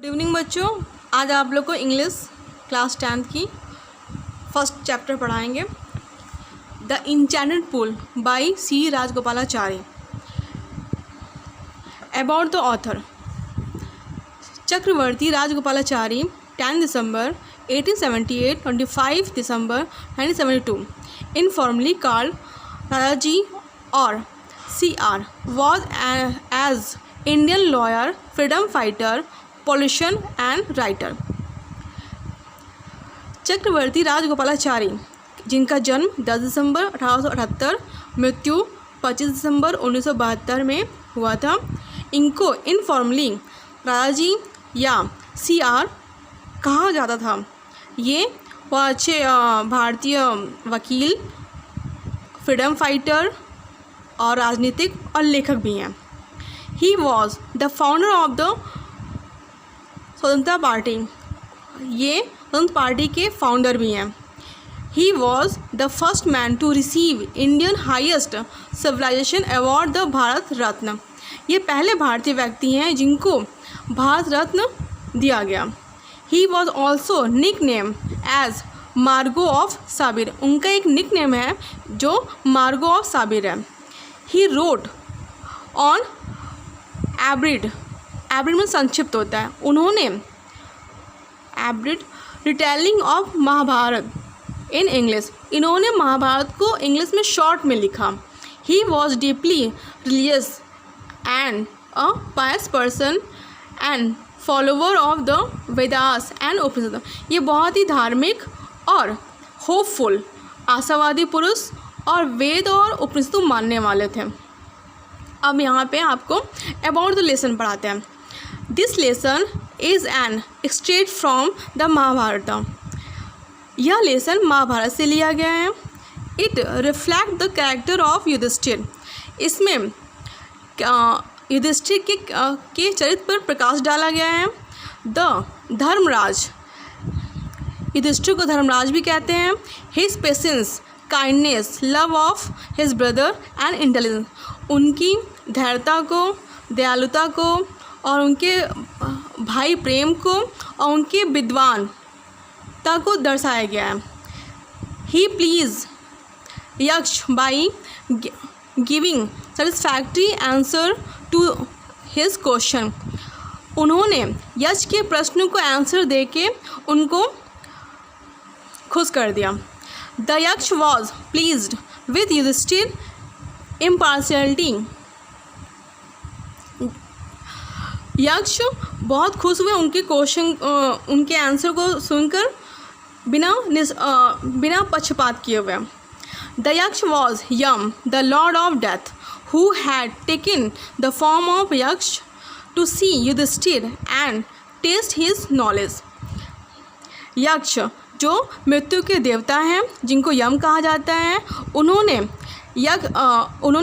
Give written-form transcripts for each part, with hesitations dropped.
Good evening बच्चों, आज आप लोग को इंग्लिश क्लास 10th की फर्स्ट चैप्टर पढ़ाएंगे। The enchanted pool by C Rajagopalachari. About the author, Chakravarti Rajagopalachari 10 December 1878 25 December 1972 informally called Rajaji और CR was as Indian lawyer, freedom fighter, politician and writer। चक्रवर्ती राजगोपालाचारी, जिनका जन्म 10 दिसंबर 1878, मृत्यु 25 दिसंबर 1972 में हुआ था, इनको इनफॉर्मली राजाजी या CR कहा जाता था। ये बहुत अच्छे भारतीय वकील, फ्रीडम फाइटर और राजनीतिक और लेखक भी हैं। He was the founder of the Swatantrata party. ये स्वतंत्र पार्टी के फाउंडर भी हैं। He was the first man to receive Indian highest civilisation award the Bharat Ratna. ये पहले भारतीय व्यक्ति हैं जिनको भारत रत्न दिया गया। He was also nick name as Margo of Sabir. उनका एक निक नेम है जो मार्गो ऑफ साबिर है। He wrote on एब्रिड। एब्रिड में संक्षिप्त होता है। उन्होंने abridged retelling of Mahabharata in English. इन्होंने महाभारत को इंग्लिश में शॉर्ट में लिखा। He was deeply religious and a pious person and follower of the Vedas and Upanishad. ये बहुत ही धार्मिक और होपफुल, आशावादी पुरुष और वेद और उपनिषद मानने वाले थे। अब यहाँ पे आपको अबाउट द लेसन पढ़ाते हैं। This lesson is an extract from the Mahabharata. यह लेसन महाभारत से लिया गया है। It reflect the character of Yudhishthira. इसमें युधिष्ठिर के चरित्र पर प्रकाश डाला गया है। द धर्मराज, युधिष्ठिर को धर्मराज भी कहते हैं। His patience, kindness, love of his brother and intelligence. उनकी धैर्यता को, दयालुता को और उनके भाई प्रेम को और उनके विद्वानता को दर्शाया गया है। He please Yaksha by giving satisfactory answer to his question. उन्होंने यक्ष के प्रश्न को आंसर देके उनको खुश कर दिया। The Yaksha was pleased with Yudhishthira impartiality. Yaksha बहुत खुश हुए उनके क्वेश्चन, उनके आंसर को सुनकर बिना पक्षपात किए हुए। The Yaksha was Yama the lord of death who had taken the form of Yaksha to see Yudhishthira and test his knowledge. Yaksha जो मृत्यु के देवता हैं, जिनको यम कहा जाता है, उन्होंने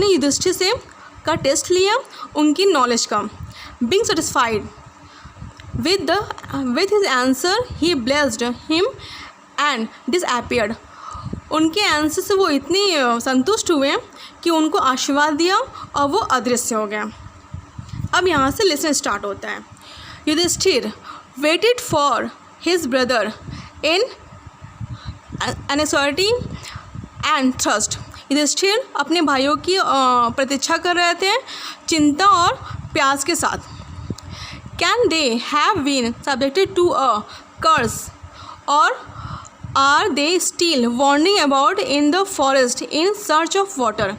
युधिष्ठिर से का टेस्ट लिया, उनकी नॉलेज का। Being satisfied with his answer he blessed him and disappeared। उनके आंसर से वो इतनी संतुष्ट हुए कि उनको आशीर्वाद दिया और वो अदृश्य हो गया। अब यहाँ से लेसन स्टार्ट होता है। Yudhishthira waited for his brother in anxiety and thrust. Yudhishthira अपने भाइयों की प्रतीक्षा कर रहे थे, चिंता और प्यास के साथ। Can they have been subjected to a curse और are they still wandering about in the forest in search of water.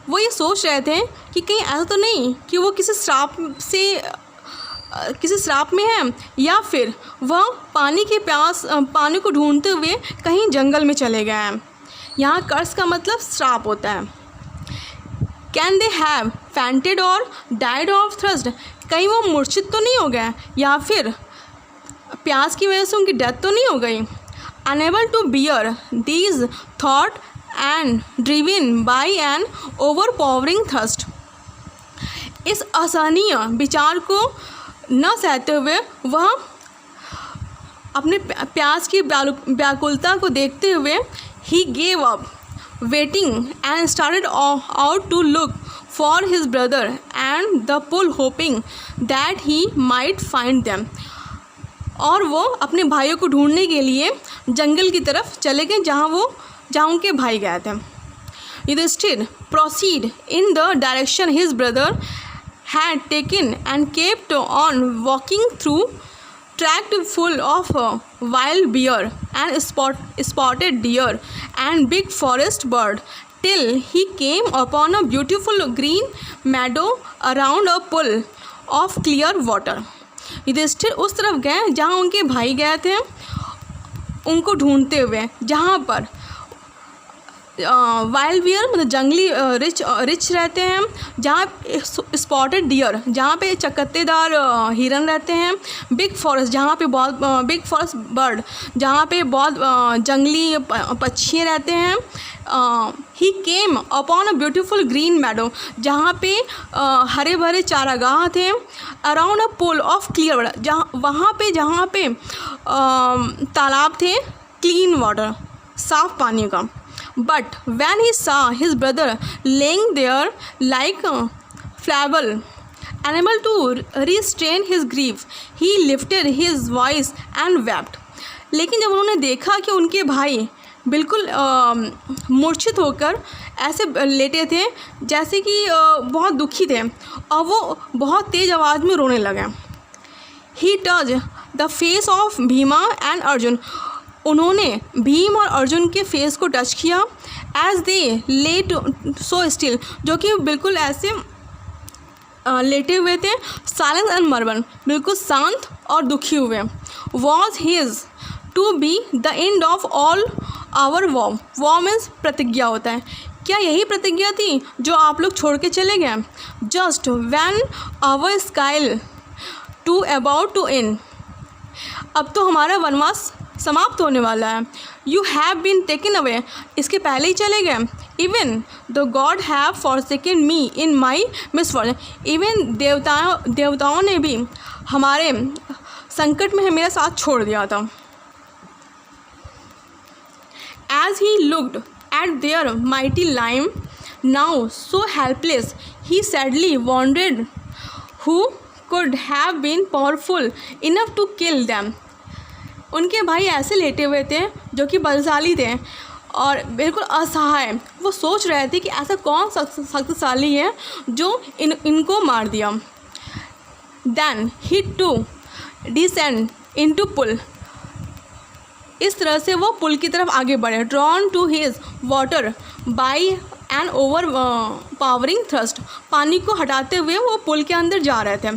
वो ये सोच रहे थे कि कहीं ऐसा तो नहीं कि वो किसी श्राप में है, या फिर वह पानी को ढूंढते हुए कहीं जंगल में चले गए हैं। यहाँ कर्स का मतलब श्राप होता है। कैन दे हैव फैंटेड और डाइड ऑफ थ्रस्ट। कहीं वो मूर्छित तो नहीं हो गए या फिर प्यास की वजह से उनकी डेथ तो नहीं हो गई। Unable to bear these thought and driven by an overpowering thirst. इस असहनीय विचार को न सहते हुए वह अपने प्यास की व्याकुलता को देखते हुए he gave up waiting and started out to look for his brother and the pool hoping that he might find them. और वो अपने भाइयों को ढूंढने के लिए जंगल की तरफ चले गए जहाँ उनके भाई गए थे। Yudhishthir proceed in the direction his brother had taken and kept on walking through tract full of wild bear and spotted deer and big forest bird till he came upon a beautiful green meadow around a pool of clear water। Yudhishthir उस तरफ गए जहाँ उनके भाई गए थे उनको ढूंढते हुए, जहाँ पर वाइल्ड बियर मतलब जंगली रिच रहते हैं, जहाँ स्पॉटेड डियर जहाँ पे चकत्तेदार हिरन रहते हैं, बिग फॉरेस्ट जहाँ पे बहुत बिग फॉरेस्ट बर्ड जहाँ पे बहुत जंगली पक्षी रहते हैं। He came upon a beautiful green meadow जहाँ पे हरे भरे चारागाह थे। Around a pool of clear water जहाँ पे तालाब थे, क्लीन वाटर साफ पानी का। But when he saw his brother laying there like a flabell, unable to restrain his grief, he lifted his voice and wept। लेकिन जब उन्होंने देखा कि उनके भाई बिल्कुल मूर्छित होकर ऐसे लेटे थे जैसे कि बहुत दुखी थे और वो बहुत तेज़ आवाज़ में रोने लगे। He touched the face of Bhima and Arjuna. उन्होंने भीम और अर्जुन के फेस को टच किया। As they lay so still जो कि बिल्कुल ऐसे लेटे हुए थे। साइलेंस एंड मरवन बिल्कुल शांत और दुखी हुए। Was his to be the end of all our war. War means प्रतिज्ञा होता है। क्या यही प्रतिज्ञा थी जो आप लोग छोड़ के चले गए? जस्ट वैन आवर स्काइल टू अबाउट टू एंड। अब तो हमारा वनवास समाप्त होने वाला है। You have been taken away. इसके पहले ही चले गए। Even the god have forsaken me in my misfortune. Even देवताओं ने भी हमारे संकट में मेरा साथ छोड़ दिया था। As he looked at their mighty line now so helpless he sadly wondered who could have been powerful enough to kill them. उनके भाई ऐसे लेटे हुए थे जो कि बलशाली थे और बिल्कुल असहाय। वो सोच रहे थे कि ऐसा कौन शक्तिशाली है जो इनको मार दिया। Then he to descend into pool. इस तरह से वो पुल की तरफ आगे बढ़े। Drawn to his water by an overpowering thrust. पानी को हटाते हुए वो पुल के अंदर जा रहे थे।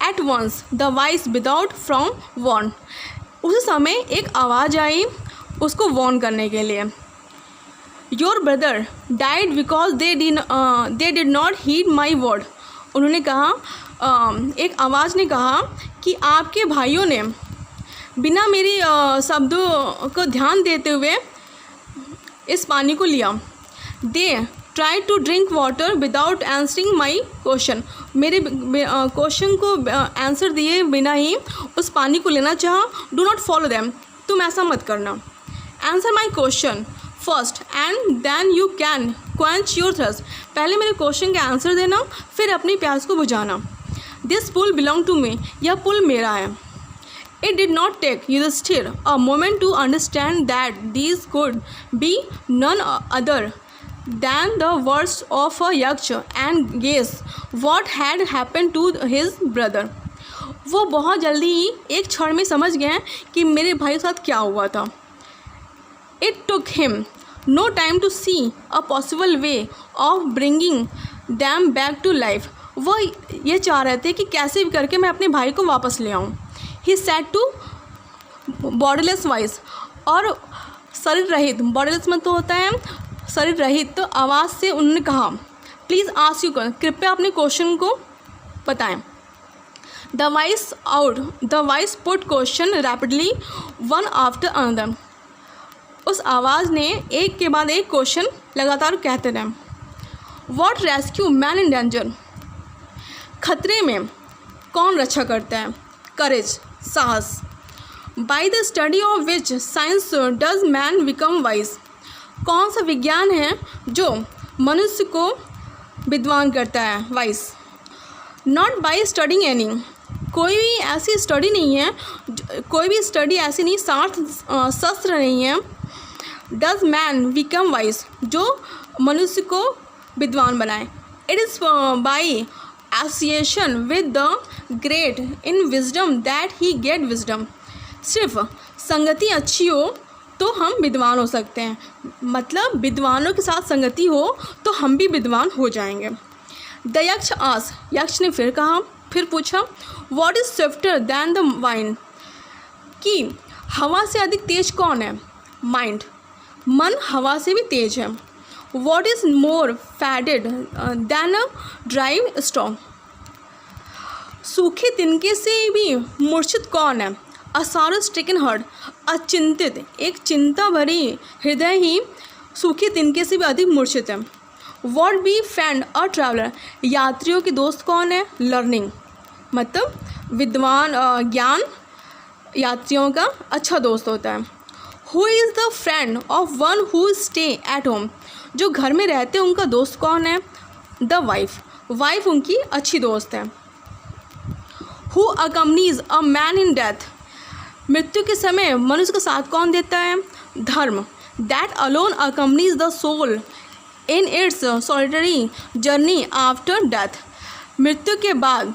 At once the voice without from warn. उस समय एक आवाज़ आई उसको वॉर्न करने के लिए। Your brother died because they did not heed my word. उन्होंने कहा एक आवाज़ ने कहा कि आपके भाइयों ने बिना मेरी शब्दों को ध्यान देते हुए इस पानी को लिया। They try to drink water without answering my question. मेरे क्वेश्चन को आंसर दिए बिना ही उस पानी को लेना चाहा। Do not follow them. तुम ऐसा मत करना। Answer my question first and then you can quench your thirst. पहले मेरे क्वेश्चन का आंसर देना फिर अपनी प्यास को बुझाना। This pool belong to me. यह पुल मेरा है। It did not take Yudhishthir a moment to understand that these could be none other than the words of a yaksha and guess what had happened to his brother। वो बहुत जल्दी ही एक क्षण में समझ गए कि मेरे भाई के साथ क्या हुआ था। It took him no time to see a possible way of bringing them back to life। वो ये चाह रहे थे कि कैसे भी करके मैं अपने भाई को वापस ले आऊँ। He said to bodiless voice. और शरीर रहित, बॉडीलेस मतलब तो होता है शरीर रहित, तो आवाज़ से उन्होंने कहा प्लीज़ आस्क यू, कृपया अपने क्वेश्चन को बताएं। The voice put question rapidly one after another. उस आवाज़ ने एक के बाद एक क्वेश्चन लगातार कहते रहे। What rescue man in danger. खतरे में कौन रक्षा करता है? करेज, साहस। By the study of which science does man become wise. कौन सा विज्ञान है जो मनुष्य को विद्वान करता है, vice. Not by studying any, कोई भी ऐसी स्टडी नहीं है, कोई भी स्टडी ऐसी नहीं, शस्त्र नहीं है। डज मैन बिकम वाइज, जो मनुष्य को विद्वान बनाए। It is by association with the great in wisdom that he get wisdom. सिर्फ संगति अच्छी हो तो हम विद्वान हो सकते हैं, मतलब विद्वानों के साथ संगति हो तो हम भी विद्वान हो जाएंगे। द यक्ष आस, यक्ष ने फिर पूछा what is swifter than the wind, कि हवा से अधिक तेज कौन है। माइंड, मन हवा से भी तेज है। What is more fetid then a dry straw, सूखे तिनके से भी मूर्छित कौन है। अ सॉरो स्ट्रिकन हार्ट, अचिंतित, एक चिंता भरी हृदय ही सूखे तिनके से भी अधिक मूर्छित है। What be friend a traveller, यात्रियों के दोस्त कौन है। लर्निंग, मतलब विद्वान, ज्ञान यात्रियों का अच्छा दोस्त होता है। Who is the friend of one who stay at home, जो घर में रहते हैं उनका दोस्त कौन है। द वाइफ, वाइफ उनकी अच्छी दोस्त है। Who accompanies a man in death, मृत्यु के समय मनुष्य का साथ कौन देता है। Dharma, that alone accompanies the soul in its solitary journey after death, मृत्यु के बाद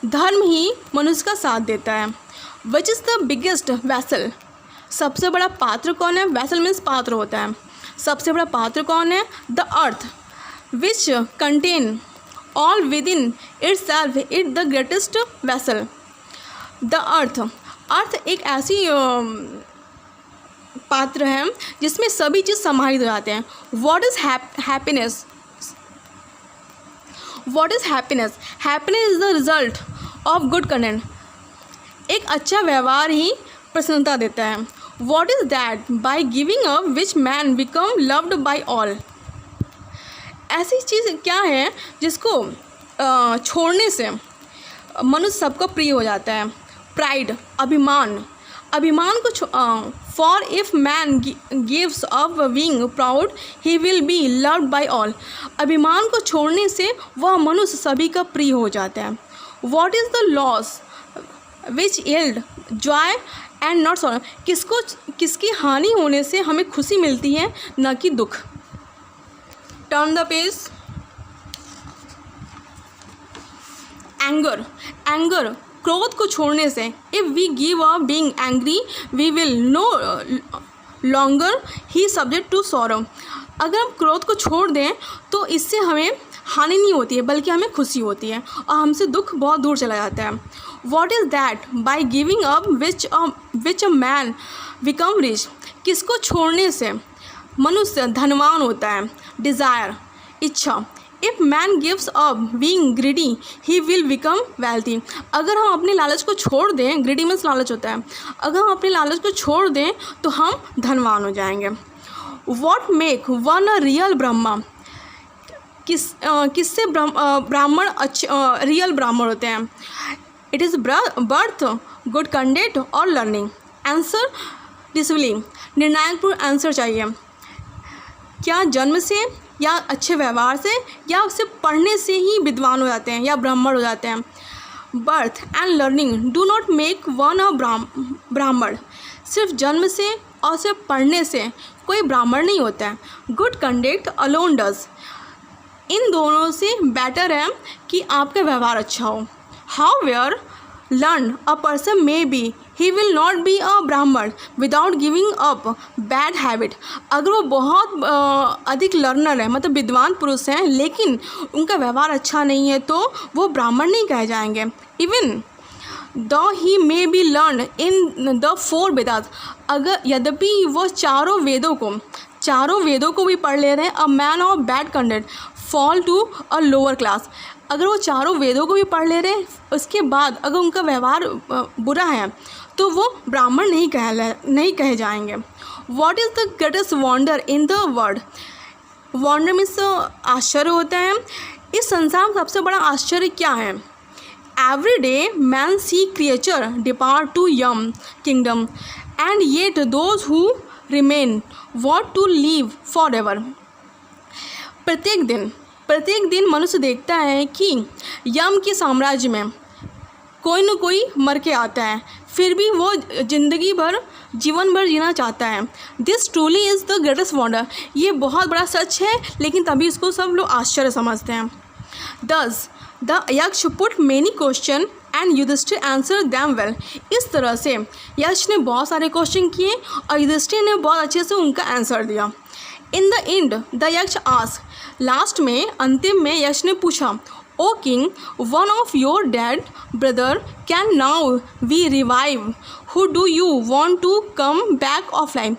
धर्म ही मनुष्य का साथ देता है। Which is the biggest vessel, सबसे बड़ा पात्र कौन है। वैसल मीन्स पात्र होता है। सबसे बड़ा पात्र कौन है। The earth which contain all within itself it the greatest vessel. The earth, earth एक ऐसी पात्र है जिसमें सभी चीज़ समाहित हो जाते हैं। What is happiness, what is happiness, happiness is the result of good content, एक अच्छा व्यवहार ही प्रसन्नता देता है। What is that by giving up which man become loved by all, ऐसी चीज़ क्या है जिसको छोड़ने से मनुष्य सबको प्रिय हो जाता है। प्राइड, अभिमान, अभिमान को for if man gives up being proud he will be loved by all, अभिमान को छोड़ने से वह मनुष्य सभी का प्रिय हो जाता है। What is the loss which yield Joy and not sorrow, किसकी हानि होने से हमें खुशी मिलती है न कि दुख। Turn the page. Anger, anger क्रोध को छोड़ने से, if we give up being angry we will no longer be subject to sorrow, अगर हम क्रोध को छोड़ दें तो इससे हमें हानि नहीं होती है बल्कि हमें खुशी होती है और हमसे दुख बहुत दूर चला जाता है। What is that by giving up which a man become rich, किसको छोड़ने से मनुष्य धनवान होता है। डिज़ायर, इच्छा, if man gives up being greedy he will become wealthy, अगर हम अपने लालच को छोड़ दें, ग्रीडी मीन्स लालच होता है, अगर हम अपने लालच को छोड़ दें तो हम धनवान हो जाएंगे। What make one a real Brahma, किससे ब्राह्मण अच्छे रियल ब्राह्मण होते हैं। It is birth, good conduct और लर्निंग। आंसर डिसिप्लिन, निर्णायकपूर्ण आंसर चाहिए। क्या जन्म से या अच्छे व्यवहार से या उसे पढ़ने से ही विद्वान हो जाते हैं या ब्राह्मण हो जाते हैं। Birth and learning do not make one a Brahmin, सिर्फ जन्म से और सिर्फ पढ़ने से कोई ब्राह्मण नहीं होता है। गुड कंडक्ट अलोन डज, इन दोनों से बेटर है कि आपका व्यवहार अच्छा हो। However learn a person may be he will not be a Brahmin without giving up bad habit, अगर वो बहुत अधिक लर्नर है मतलब विद्वान पुरुष हैं लेकिन उनका व्यवहार अच्छा नहीं है तो वो ब्राह्मण नहीं कहे जाएंगे। Even though he may be learn in the 4 Vedas, अगर यद्यपि वो चारों वेदों को भी पढ़ ले रहे हैं। A man of bad conduct fall to a lower class, अगर वो चारों वेदों को भी पढ़ ले रहे हैं उसके बाद अगर उनका व्यवहार बुरा है तो वो ब्राह्मण नहीं कहे जाएंगे। What is the greatest wonder in the world, wonder means आश्चर्य होता है। इस संसार में सबसे बड़ा आश्चर्य क्या है। Every day man see creature depart to Yama kingdom and yet those who remain want to live for ever, प्रत्येक दिन प्रत्येक दिन मनुष्य देखता है कि यम के साम्राज्य में कोई न कोई मर के आता है, फिर भी वो जीवन भर जीना चाहता है। This truly is the greatest wonder. ये बहुत बड़ा सच है, लेकिन तभी इसको सब लोग आश्चर्य समझते हैं। Thus the Yaksha put many question and Yudhishthira answer them well. इस तरह से यक्ष ने बहुत सारे क्वेश्चन किए और युधिष्ठिर ने बहुत अच्छे से उनका आंसर दिया। In the end the Yaksha ask, last में अंतिम में यक्ष ने पूछा, O king, one of your dead brother can now we revive, who do you want to come back of life.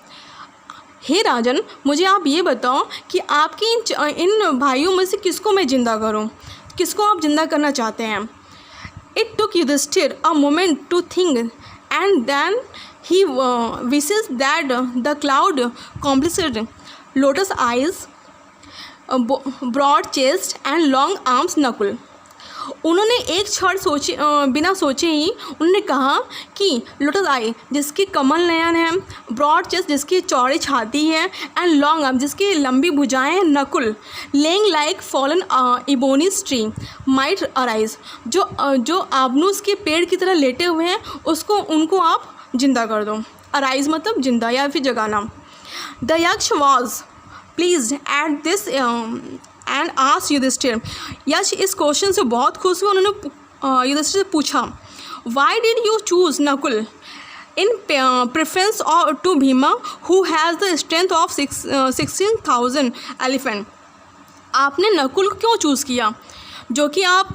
हे राजन, मुझे आप ये बताओ कि आपके इन भाइयों में से किसको मैं जिंदा करूं, किसको आप जिंदा करना चाहते हैं। It took Yudhishthira a moment to think and then he wishes that the cloud complexioned lotus eyes broad chest and long arms Nakul. उन्होंने एक क्षण बिना सोचे ही उन्होंने कहा कि लोटस आई जिसकी कमल नयन है, ब्रॉड चेस्ट जिसकी चौड़ी छाती है, एंड लॉन्ग आर्म जिसकी लंबी भुजाएं हैं, Nakul lying like fallen ebonies tree might arise, जो आबनूस के पेड़ की तरह लेटे हुए हैं उनको आप जिंदा कर दो। अराइज मतलब जिंदा या फिर जगाना। The Yaksha was pleased at this and asked Yudhishthira. Yaksha इस क्वेश्चन से बहुत खुश हुए। उन्होंने युधिष्ठिर से पूछा, why did you choose Nakul in preference to Bhima who has the strength of 16,000 elephant. आपने नकुल को क्यों चूज़ किया, जो कि आप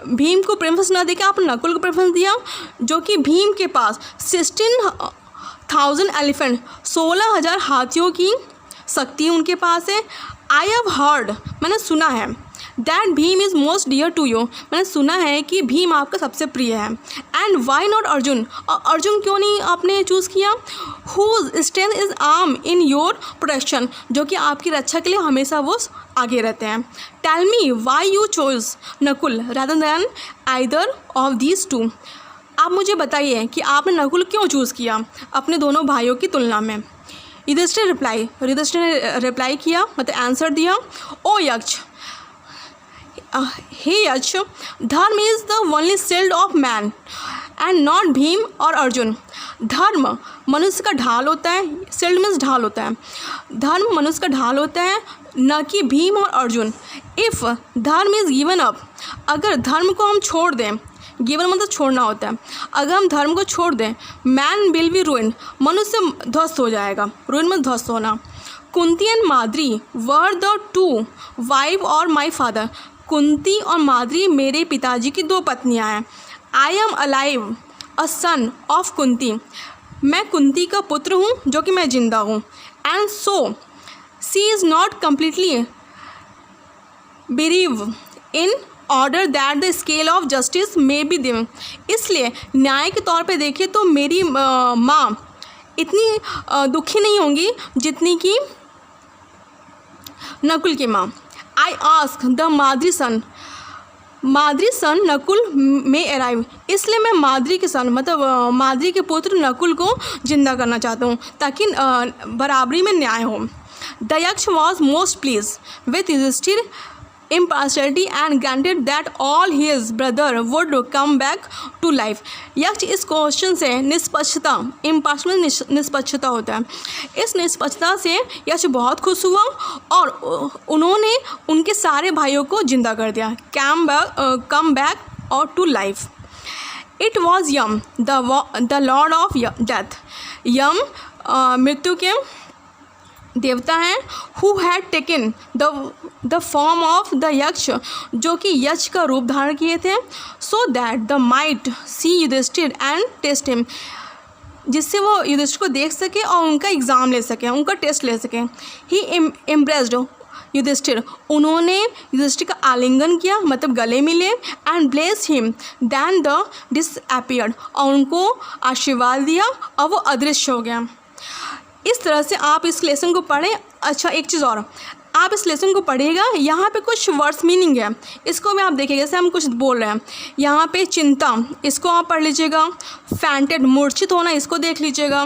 भीम को प्रेफरेंस ना देके आपने नकुल को प्रेफरेंस दिया, जो कि भीम के पास 16,000 एलिफेंट 16,000 हाथियों की शक्ति उनके पास है। आई हैव हर्ड, मैंने सुना है, that Bhim is most dear to you, मैंने सुना है कि भीम आपका सबसे प्रिय है। एंड वाई नॉट अर्जुन, और अर्जुन क्यों नहीं आपने चूज़ किया। Whose strength is arm in your protection, जो कि आपकी रक्षा के लिए हमेशा वो आगे रहते हैं। Tell me why you chose Nakul rather than either of these two. आप मुझे बताइए कि आपने नकुल क्यों चूज़ किया अपने दोनों भाइयों की तुलना में। युधिष्ठिर ने रिप्लाई किया, मतलब आंसर दिया, ओ यक्ष, हे यक्ष, धर्म is the only shield of man and not Bhim और अर्जुन। धर्म मनुष्य का ढाल होता है, शील्ड मीन्स ढाल होता है, धर्म मनुष्य का ढाल होता है, न कि भीम और अर्जुन। इफ़ धर्म इज़ गिवन अप, अगर धर्म को हम छोड़ दें, गिवन मतलब छोड़ना होता है, अगर हम धर्म को छोड़ दें, मैन विल बी रूइन, मनुष्य ध्वस्त हो जाएगा। रूइन मतलब ध्वस्त होना। Kunti and Madri were the two wife और माई फादर। कुंती और माद्री मेरे पिताजी की 2 पत्नियां हैं। I am alive a son of Kunti, मैं कुंती का पुत्र हूँ जो कि मैं जिंदा हूँ। And so she is not completely bereave in order that the scale of justice may be dim. इसलिए न्याय के तौर पे देखें तो मेरी माँ इतनी दुखी नहीं होंगी जितनी कि नकुल की माँ। आई आस्क द माद्री सन नकुल में अराइव, इसलिए मैं माद्री के सन मतलब माद्री के पुत्र नकुल को जिंदा करना चाहता हूँ ताकि बराबरी में न्याय हो। The Yaksha was most pleased with Yudhishthira impartiality and granted that all his brother would come back to life। यक्ष इस क्वेश्चन से निष्पक्षता, इम्पार्शियल निष्पक्षता होता है, इस निष्पक्षता से यक्ष बहुत खुश हुआ और उन्होंने उनके सारे भाइयों को जिंदा कर दिया, कम बैक और to life. It was Yama the lord of death. Yama मृत्यु के देवता हैं। Who had taken the form of the Yaksha, जो कि यक्ष का रूप धारण किए थे, so that the might see Yudhishthira and test him, जिससे वो युधिष्ठिर को देख सके और उनका एग्ज़ाम ले सके, उनका टेस्ट ले सके। ही एम्ब्रेस्ड युधिष्ठिर, उन्होंने युधिष्ठिर का आलिंगन किया मतलब गले मिले। And bless him then they disappeared, और उनको आशीर्वाद दिया और वो अदृश्य हो गया। इस तरह से आप इस लेसन को पढ़ें। अच्छा, एक चीज़ और, आप इस लेसन को पढ़िएगा, यहाँ पे कुछ वर्ड्स मीनिंग है, इसको भी आप देखिएगा। जैसे हम कुछ बोल रहे हैं, यहाँ पे चिंता, इसको आप पढ़ लीजिएगा। फैंटेड मूर्छित होना, इसको देख लीजिएगा।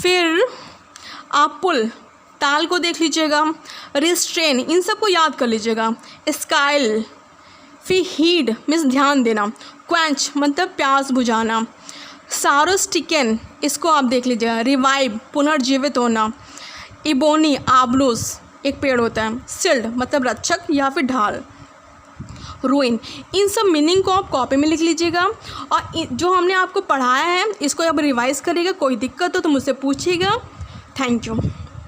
फिर आप पुल ताल को देख लीजिएगा, रिस्ट्रेन, इन सबको याद कर लीजिएगा। स्काइल, फिर हीड मीन्स ध्यान देना, क्वेंच मतलब प्यास बुझाना, सारोस्टिकन इसको आप देख लीजिएगा, रिवाइव पुनर्जीवित होना, इबोनी आबलूस एक पेड़ होता है, सिल्ड मतलब रक्षक या फिर ढाल, रूइन, इन सब मीनिंग को आप कॉपी में लिख लीजिएगा और जो हमने आपको पढ़ाया है इसको आप रिवाइज करिएगा। कोई दिक्कत हो तो मुझसे पूछिएगा। Thank you.